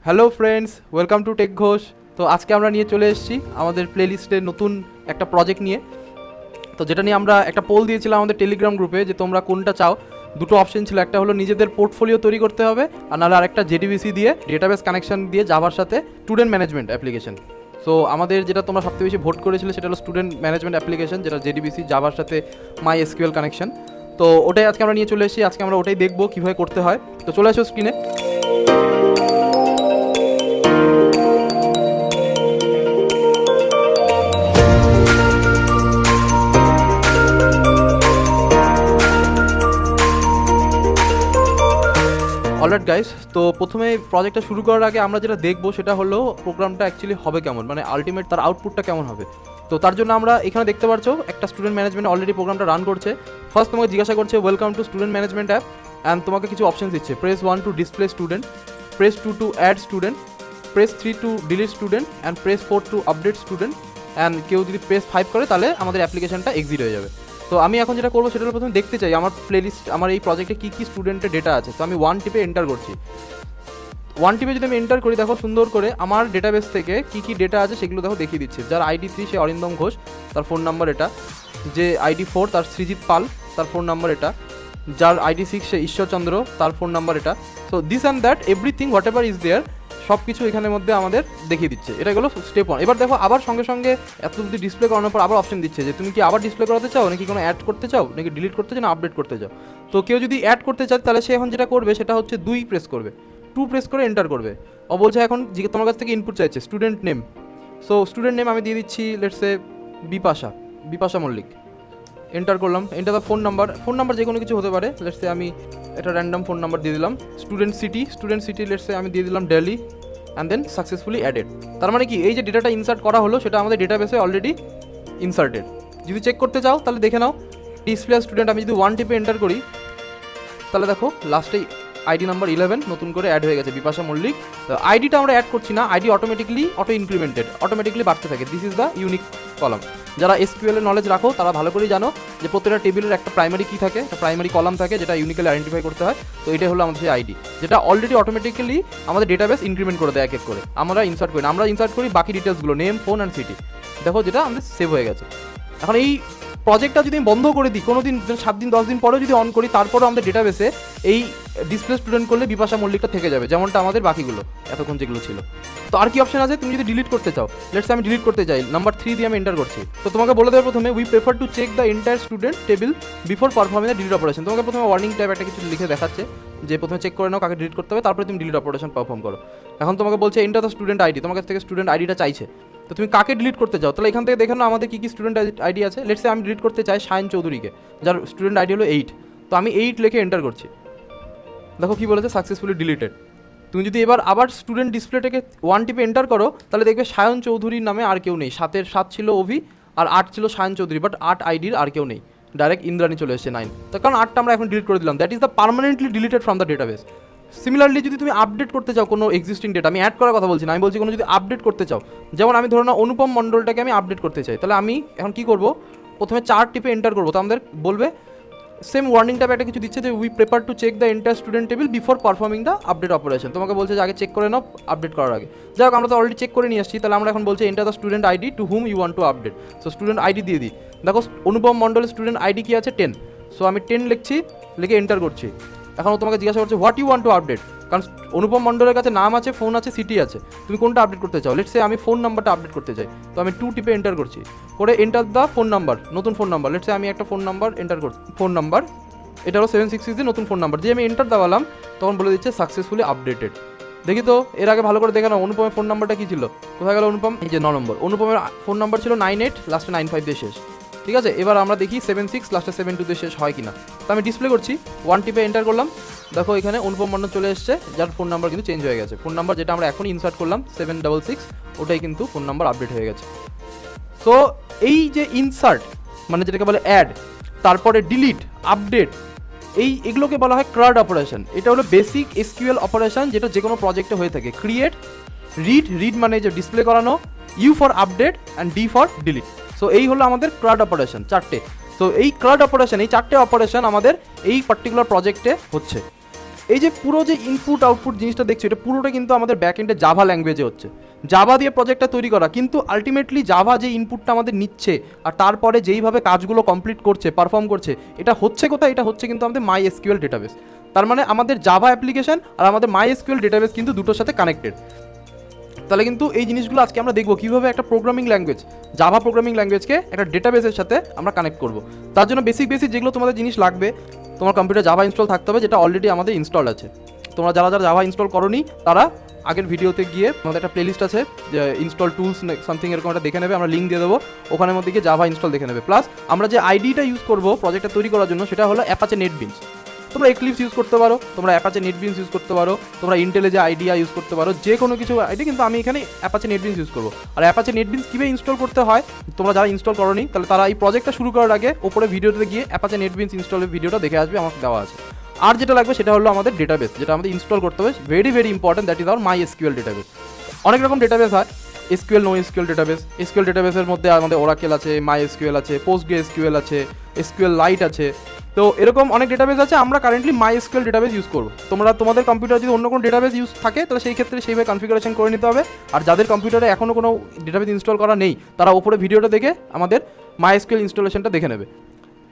Hello friends, welcome to tech Ghosh. তো আজকে আমরা নিয়ে চলে এসেছি আমাদের প্লেলিস্টে নতুন একটা প্রজেক্ট নিয়ে। তো যেটা নিয়ে আমরা একটা পোল দিয়েছিলাম আমাদের টেলিগ্রাম গ্রুপে যে তোমরা কোনটা চাও। দুটো অপশন ছিল, একটা হলো নিজেদের পোর্টফোলিও তৈরি করতে হবে, আর নাহলে আরেকটা JDBC দিয়ে ডেটাবেস কানেকশন দিয়ে জাভার সাথে স্টুডেন্ট ম্যানেজমেন্ট অ্যাপ্লিকেশন। সো আমাদের যেটা তোমরা সবথেকে বেশি ভোট করেছিলে সেটা হলো স্টুডেন্ট ম্যানেজমেন্ট অ্যাপ্লিকেশন, যেটা JDBC জাভার সাথে MySQL কানেকশন। তো ওটাই আজকে আমরা নিয়ে চলে এসেছি। আজকে আমরা ওটাই দেখবো কীভাবে করতে হয়। তো চলে আসো স্ক্রিনে। অলরাইট গাইস, তো প্রথমে প্রজেক্টটা শুরু করার আগে আমরা যেটা দেখবো সেটা হলো প্রোগ্রামটা অ্যাকচুয়ালি হবে কেমন, মানে আলটিমেট তার আউটপুটটা কেমন হবে। তো তার জন্য আমরা এখানে দেখতে পাচ্ছো একটা স্টুডেন্ট ম্যানেজমেন্ট অলরেডি প্রোগ্রামটা রান করছে। ফার্স্ট তোমাকে জিজ্ঞাসা করছে welcome to student management app, and তোমাকে কিছু অপশন দিচ্ছে। Press 1 to display student, press 2 to add student, press 3 to delete student, and press 4 to update student, and কেউ যদি প্রেস 5 করে তাহলে আমাদের অ্যাপ্লিকেশনটা এক্সিট হয়ে যাবে। তো আমি এখন যেটা করবো সেটা প্রথমে দেখতে চাই আমার প্লেলিস্ট, আমার এই প্রজেক্টে কী কী স্টুডেন্টের ডেটা আছে। তো আমি 1 টিপে এন্টার করছি। 1 টিপে যদি আমি এন্টার করি, দেখো সুন্দর করে আমার ডেটাবেস থেকে কী কী ডেটা আছে সেগুলো দেখো দেখিয়ে দিচ্ছে। যার ID 3 সে অরিন্দম ঘোষ, তার ফোন নাম্বার এটা। যে ID 4 তার সৃজিত পাল, তার ফোন নাম্বার এটা। যার ID 6 সে ঈশ্বরচন্দ্র, তার ফোন নাম্বার এটা। So this and that everything whatever is there, সব কিছু এখানের মধ্যে আমাদের দেখিয়ে দিচ্ছে। এটা গেলো স্টেপ 1। এবার দেখো আবার সঙ্গে সঙ্গে এত যদি ডিসপ্লে করানোর পর আবার অপশন দিচ্ছে যে তুমি কি আবার ডিসপ্লে করাতে চাও, নাকি কোনো অ্যাড করতে চাও, নাকি ডিলিট করতে চাও, না আপডেট করতে চাও। তো কেউ যদি অ্যাড করতে চায় তাহলে সে এখন যেটা করবে সেটা হচ্ছে 2 প্রেস করবে, 2 প্রেস করে এন্টার করবে। ও বলছে এখন তোমার কাছ থেকে ইনপুট চাইছে student name. So student name আমি দিয়ে দিচ্ছি let's a Bipasha Mallick. Enter করলাম। এন্টার দ্য ফোন নাম্বার যে কোনো কিছু হতে পারে। লেটস এ আমি একটা র্যান্ডম ফোন নাম্বার দিয়ে দিলাম। স্টুডেন্ট সিটি লেটস এ আমি দিয়ে দিলাম Delhi, and then successfully added. তার মানে কি, এই যে ডেটাটা ইনসার্ট করা হলো সেটা আমাদের ডেটাবেসে অলরেডি ইনসার্টেড। যদি চেক করতে চাও তাহলে দেখে নাও ডিসপ্লে স্টুডেন্ট। আমি যদি 1 টিপে এন্টার করি তাহলে দেখো লাস্টে ID নাম্বার 11 নতুন করে অ্যাড হয়ে গেছে, বিপাশা মল্লিক। তো আইডিটা আমরা অ্যাড করছি না, আইডি অটো ইনক্রিমেন্টেড, অটোমেটিকলি বাড়তে থাকে। This is the unique column. যারা SQL এর নলেজ রাখো তারা ভালো করেই জানো যে প্রত্যেকটা টেবিলের একটা প্রাইমারি কি থাকে, একটা প্রাইমারি কলাম থাকে যেটা ইউনিক্যালি আইডেন্টিফাই করতে হয়। তো এটাই হলো আমাদের সেই আইডি, যেটা অলরেডি অটোমেটিক্যালি আমাদের ডেটাবেস ইনক্রিমেন্ট করে দেয় এক এক করে। আমরা ইনসার্ট করি না, আমরা ইনসার্ট করি বাকি ডিটেলসগুলো, নেম, ফোন অ্যান্ড সিটি। দেখো যেটা আমাদের সেভ হয়ে গেছে। এখন এই প্রজেক্টটা যদি আমি বন্ধ করে দিই, কোনো দিন 7 দিন 10 দিন পরেও যদি অন করি, তারপরেও আমাদের ডেটাবেসে এই ডিসপ্লে স্টুডেন্ট করলে বিপাশা মল্লিকটা থেকে যাবে, যেমনটা আমাদের বাকিগুলো এতক্ষণ যেগুলো ছিল। তো আর কি অপশন আছে, তুমি যদি ডিলিট করতে চাও, লেটস আমি ডিলিট করতে চাই, নাম্বার 3 দিয়ে আমি এন্টার করছি। তো তোমাকে বলে দেবে প্রথমে we prefer to check the entire student table before performing the delete operation. তোমাকে প্রথমে ওয়ার্নিং টাইপ একটা কিছু লিখে দেখাচ্ছে যে প্রথমে চেক করে নাও কাকে ডিলিট করতে হবে, তারপরে তুমি ডিলিট অপারেশন পারফর্ম করো। এখন তোমাকে বলছে এন্টার দ্য স্টুডেন্ট আইডি, তোমার কাছ থেকে স্টুডেন্ট আইডিটা চাইছে। তো তুমি কাকে ডিলিট করতে চাও, তাহলে এখান থেকে দেখে নাও আমাদের কী স্টুডেন্ট আইডি আছে। লেটস আমি ডিলিট করতে চাই সায়ন চৌধুরীকে, যার স্টুডেন্ট আইডি হলো 8। তো আমি 8 লিখে এন্টার করছি। দেখো কী বলেছে, সাকসেসফুলি ডিলিটেড। তুমি যদি এবার আবার স্টুডেন্ট ডিসপ্লেটাকে 1 টিপে এন্টার করো তাহলে দেখবে সায়ন চৌধুরীর নামে আর কেউ নেই। 7 ছিল অভি, আর 8 ছিল সায়ন চৌধুরী, বাট 8 আইডির আর কেউ নেই। ডাইরেক্ট ইন্দ্রাণী চলে এসেছে 9। তো কারণ 8টা আমরা এখন ডিলিট করে দিলাম, that is the permanently deleted from the database. Similarly যদি তুমি আপডেট করতে চাও কোনো এক্সিস্টিং ডেটা, আমি অ্যাড করার কথা বলছি না, আমি বলছি কোনো যদি আপডেট করতে চাও, যেমন আমি ধরো না অনুপম মণ্ডলটাকে আমি আপডেট করতে চাই, তাহলে আমি এখন কী করবো, প্রথমে 4 টিপে এন্টার করবো। তো আমাদের বলবে সেম ওয়ার্নিং টাইপ একটা কিছু দিচ্ছে যে we prefer to check the entire student table before performing the update operation. তোমাকে বলছে যে আগে চেক করে নাও আপডেট করার আগে। যাই হোক, আমরা তো অলরেডি চেক করে নিয়ে আসছি, তাহলে আমরা এখন বলছি enter the student ID to hmm you want to update. So student ID দিয়ে দিই। দেখো অনুপম মণ্ডলের স্টুডেন্ট আইডি কি আছে, 10। সো আমি 10 লিখছি, লিখে এন্টার করছি। এখন তোমাকে জিজ্ঞাসা করছে what you want to update, কারণ অনুপম মণ্ডলের কাছে নাম আছে, ফোন আছে, সিটি আছে, তুমি কোনটা আপডেট করতে চাও। লেটস সে আমি ফোন নাম্বারটা আপডেট করতে চাই। তো আমি 2 টিপে এন্টার করছি, করে এন্টার দ্য ফোন নাম্বার, নতুন ফোন নাম্বার। লেটস সে আমি একটা ফোন নাম্বার এন্টার করছি, ফোন নাম্বার এটা হলো 766 নতুন ফোন নাম্বার দিয়ে আমি এন্টার দাবালাম, তখন বলে দিচ্ছে সাকসেসফুলি আপডেটেড। দেখি তো এর আগে ভালো করে দেখে নাও অনুপমের ফোন নাম্বারটা কী ছিল, কোথায় গেল অনুপম, এই যে 9 নম্বর। অনুপমের ফোন নাম্বার ছিল 98 লাস্টে 95 দিয়ে শেষ। ঠিক আছে, এবার আমরা দেখি 76 লাস্টে 72 দিয়ে শেষ হয় কিনা। তো আমি ডিসপ্লে করছি, 1 টিপে এন্টার করলাম। দেখো এখানে অনুপম মণ্ডল চলে এসছে, যার ফোন নাম্বার কিন্তু চেঞ্জ হয়ে গেছে। ফোন নাম্বার যেটা আমরা এখন ইনসার্ট করলাম 766, ওটাই কিন্তু ফোন নাম্বার আপডেট হয়ে গেছে। তো এই যে ইনসার্ট মানে যেটাকে বলে অ্যাড, তারপরে ডিলিট, আপডেট, এগুলোকে বলা হয় ক্রাড অপারেশন। এটা হলো বেসিক SQL অপারেশন, যেটা যে কোনো প্রজেক্টে হয়ে থাকে। ক্রিয়েট, রিড মানে যে ডিসপ্লে করানো, U for update and D for delete. So এই হলো আমাদের ক্রাড অপারেশন 4টে। তো এই ক্রাড অপারেশন, এই 4টে অপারেশন আমাদের এই পার্টিকুলার প্রজেক্টে হচ্ছে। এই যে পুরো যে ইনপুট আউটপুট জিনিসটা দেখছো, এটা পুরোটা কিন্তু আমাদের ব্যাক এন্ডে জাভা ল্যাঙ্গুয়েজে হচ্ছে, জাভা দিয়ে প্রজেক্টটা তৈরি করা। কিন্তু আলটিমেটলি জাভা যে ইনপুটটা আমাদের নিচ্ছে আর তারপরে যেইভাবে কাজগুলো কমপ্লিট করছে, পারফর্ম করছে, এটা হচ্ছে কোথায়? এটা হচ্ছে কিন্তু আমাদের MySQL ডেটাবেস। তার মানে আমাদের জাভা অ্যাপ্লিকেশন আর আমাদের MySQL ডেটাবেস কিন্তু দুটোর সাথে কানেক্টেড। তাহলে কিন্তু এই জিনিসগুলো আজকে আমরা দেখবো কীভাবে একটা প্রোগ্রামিং ল্যাঙ্গুয়েজ, জাভা প্রোগ্রামিং ল্যাঙ্গুয়েজকে একটা ডেটাবেসের সাথে আমরা কানেক্ট করবো। তার জন্য বেসিক যেগুলো তোমাদের জিনিস লাগবে, তোমার কম্পিউটার জাভা ইনস্টল থাকতে হবে, যেটা অলরেডি আমাদের ইনস্টল আছে। তোমরা যারা জাভা ইনস্টল করোনি তারা আগের ভিডিওতে গিয়ে আমাদের একটা প্লেলিস্ট আছে, ইনস্টল টুলস সামথিং এরকম একটা দেখে নেবে, আমরা লিঙ্ক দিয়ে দেবো, ওখানের মধ্যে গিয়ে জাভা ইনস্টল দেখে নেবে। প্লাস আমরা যে আইডিটা ইউজ করবো প্রজেক্টটা তৈরি করার জন্য, সেটা হলো অ্যাপাচে নেটবিনস। তোমরা এক্লিপস ইউজ করতে পারো, তোমরা অ্যাপাচে নেটবিনস ইউজ করতে পারো, তোমরা ইন্টেলে যে আইডিয়া ইউজ করতে পারো, যে কোনো কিছু আইডি, কিন্তু আমি এখানে অ্যাপাচে নেটবিনস ইউজ করবো। আর অ্যাপাচে নেটবিনস কীভাবে ইনস্টল করতে হয়, তোমরা যারা ইনস্টল করোনি তাহলে তারা এই প্রজেক্টটা শুরু করার আগে ওপরে ভিডিওতে গিয়ে অ্যাপাচে নেটবিনস ইনস্টলের ভিডিওটা দেখে আসবে, আমার দেওয়া আছে। আর যেটা লাগবে সেটা হলো আমাদের ডেটাবেস, যেটা আমাদের ইনস্টল করতে হবে, very important, that is our MySQL database. অনেক রকম ডেটাবেস হয়, SQL NoSQL ডেটাবেস। SQL ডেটাবেসের মধ্যে আমাদের ওরাকেল আছে, MySQL আছে, PostgreSQL আছে, SQL লাইট আছে। তো এরকম অনেক ডেটাবেস আছে, আমরা কারেন্টলি MySQL ডেটাবেস ইউজ করবো। তোমাদের কম্পিউটার যদি অন্য কোনো ডেটাবেস ইউজ থাকে তাহলে সেই ক্ষেত্রে সেইভাবে কনফিগারেশন করে নিতে হবে। আর যাদের কম্পিউটারে এখনও কোনো ডেটাবেস ইনস্টল করা নেই, তারা ওপরে ভিডিওটা দেখে আমাদের MySQL ইনস্টলেশনটা দেখে নেবে।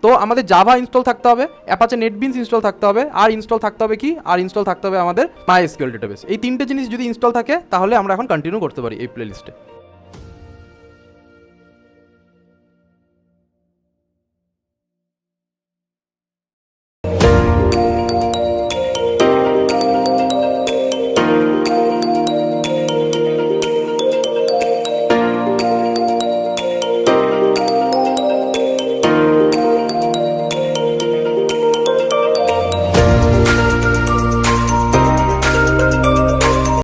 তো আমাদের জাভা ইনস্টল থাকতে হবে, অ্যাপাচে নেটবিনস ইনস্টল থাকতে হবে, আর ইনস্টল থাকতে হবে কি, আর ইনস্টল থাকতে হবে আমাদের MySQL ডেটাবেস। এই তিনটে জিনিস যদি ইনস্টল থাকে তাহলে আমরা এখন কন্টিনিউ করতে পারি এই প্লেলিস্টে।